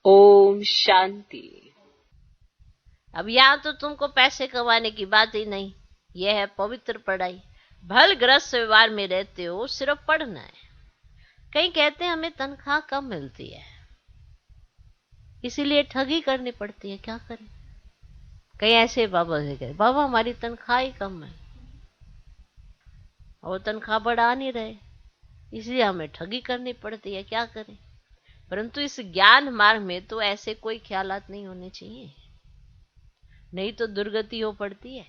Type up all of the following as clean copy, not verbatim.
ओम शांति। अब यहाँ तो तुमको पैसे कमाने की बात ही नहीं, यह है पवित्र पढ़ाई। भल ग्रस्त व्यवहार में रहते हो, सिर्फ पढ़ना है। कई कहते हैं हमें तनख्वाह कम मिलती है, इसीलिए ठगी करनी पड़ती है, क्या करें। कई ऐसे बाबा से कहते, बाबा हमारी तनख्वाह ही कम है, और तनख्वाह बढ़ा नहीं रहे, इसलिए हमें ठगी करनी पड़ती है, क्या करें। परंतु इस ज्ञान मार्ग में तो ऐसे कोई ख्यालात नहीं होने चाहिए, नहीं तो दुर्गति हो पड़ती है।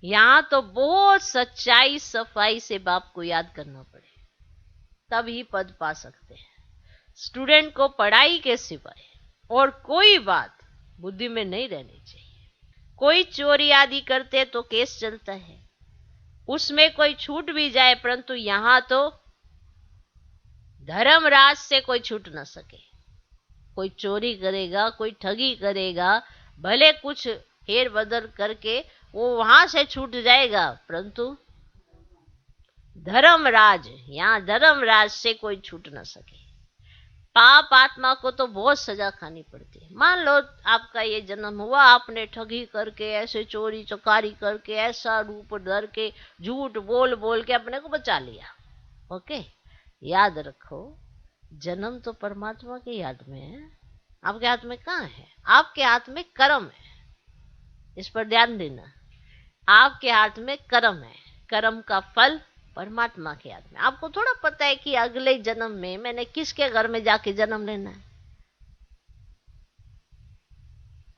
यहां तो बहुत सच्चाई सफाई से बाप को याद करना पड़े, तभी पद पा सकते हैं। स्टूडेंट को पढ़ाई के सिवाय और कोई बात बुद्धि में नहीं रहनी चाहिए। कोई चोरी आदि करते तो केस चलता है, उसमें कोई छूट भी जाए, परंतु यहां तो धर्मराज से कोई छूट न सके। कोई चोरी करेगा, कोई ठगी करेगा, भले कुछ हेर बदल करके वो वहां से छूट जाएगा, परंतु धर्मराज, यहां धर्मराज से कोई छूट न सके। पाप आत्मा को तो बहुत सजा खानी पड़ती है। मान लो आपका ये जन्म हुआ, आपने ठगी करके, ऐसे चोरी चकारी करके, ऐसा रूप धर के, झूठ बोल बोल के अपने को बचा लिया। ओके, याद रखो, जन्म तो परमात्मा के हाथ में है, आपके हाथ में कहाँ है। आपके हाथ में कर्म है, इस पर ध्यान देना। आपके हाथ में कर्म है, कर्म का फल परमात्मा के हाथ में। आपको थोड़ा पता है कि अगले जन्म में मैंने किसके घर में जाके जन्म लेना है।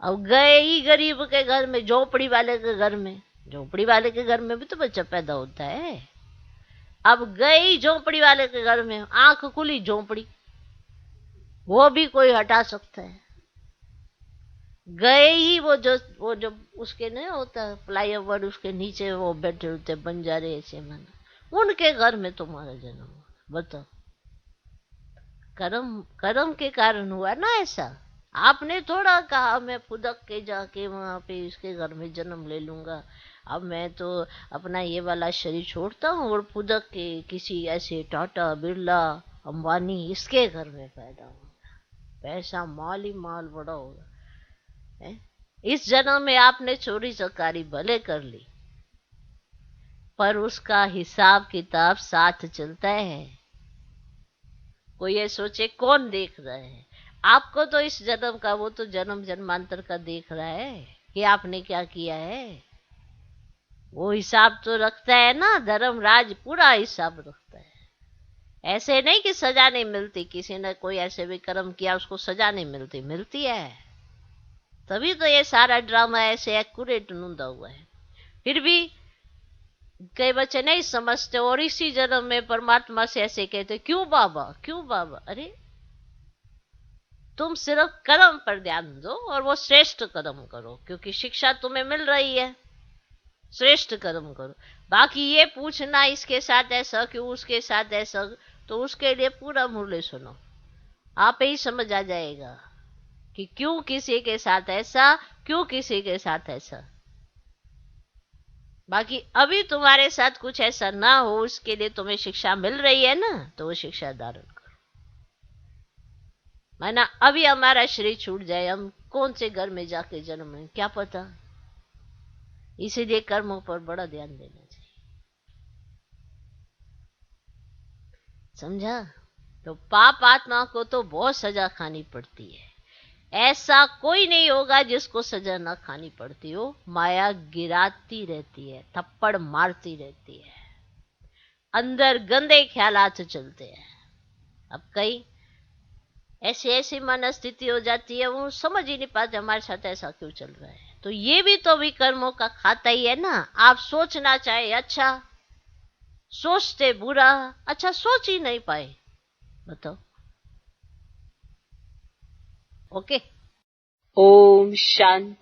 अब गए ही गरीब के घर में, झोपड़ी वाले के घर में, झोपड़ी वाले के घर में भी तो बच्चा पैदा होता है। अब गए ही झोपड़ी वाले के घर में, आंख खुली झोपड़ी, वो भी कोई हटा सकता है। गए ही वो जो उसके नहीं होता फ्लाईओवर, उसके नीचे वो बैठे होते बंजारे ऐसे, मन उनके घर में तुम्हारा जन्म हुआ। बताओ, कर्म कर्म के कारण हुआ ना ऐसा। आपने थोड़ा कहा मैं फुदक के जाके वहां पे इसके घर में जन्म ले लूंगा, अब मैं तो अपना ये वाला शरीर छोड़ता हूँ और फुदक के किसी ऐसे टाटा बिरला अंबानी इसके घर में पैदा होगा, पैसा माल ही माल बड़ा होगा। इस जन्म में आपने चोरी चकारी भले कर ली, पर उसका हिसाब किताब साथ चलता है। कोई ये सोचे कौन देख रहा है आपको, तो इस जन्म का, वो तो जन्म जन्मांतर का देख रहा है कि आपने क्या किया है। वो हिसाब तो रखता है ना, धर्मराज पूरा हिसाब रखता है। ऐसे नहीं कि सजा नहीं मिलती, किसी ने कोई ऐसे भी कर्म किया उसको सजा नहीं मिलती, मिलती है। तभी तो ये सारा ड्रामा ऐसे एक्यूरेट नूंदा हुआ है। फिर भी कई बच्चे नहीं समझते और इसी जन्म में परमात्मा से ऐसे कहते, क्यों बाबा क्यों बाबा। अरे तुम सिर्फ कर्म पर ध्यान दो और वो श्रेष्ठ कर्म करो, क्योंकि शिक्षा तुम्हें मिल रही है, श्रेष्ठ कर्म करो। बाकी ये पूछना इसके साथ ऐसा क्यों, उसके साथ ऐसा, तो उसके लिए पूरा मुरली सुनो, आप ही समझ आ जाएगा कि क्यों किसी के साथ ऐसा, क्यों किसी के साथ ऐसा। बाकी अभी तुम्हारे साथ कुछ ऐसा ना हो, उसके लिए तुम्हें शिक्षा मिल रही है ना, तो वो शिक्षा धारण करो। माना अभी हमारा शरीर छूट जाए, हम कौन से घर में जाके जन्म लें, क्या पता। इसीलिए कर्मों पर बड़ा ध्यान देना चाहिए, समझा। तो पाप आत्मा को तो बहुत सजा खानी पड़ती है, ऐसा कोई नहीं होगा जिसको सजा ना खानी पड़ती हो। माया गिराती रहती है, थप्पड़ मारती रहती है, अंदर गंदे ख्यालात चलते हैं। अब कई ऐसी ऐसी मन स्थिति हो जाती है, वो समझ ही नहीं पाते हमारे साथ ऐसा क्यों चल रहा है। तो ये भी तो विकर्मों का खाता ही है ना। आप सोचना चाहे अच्छा, सोचते बुरा, अच्छा सोच ही नहीं पाए, बताओ। ओके। ओम शांति।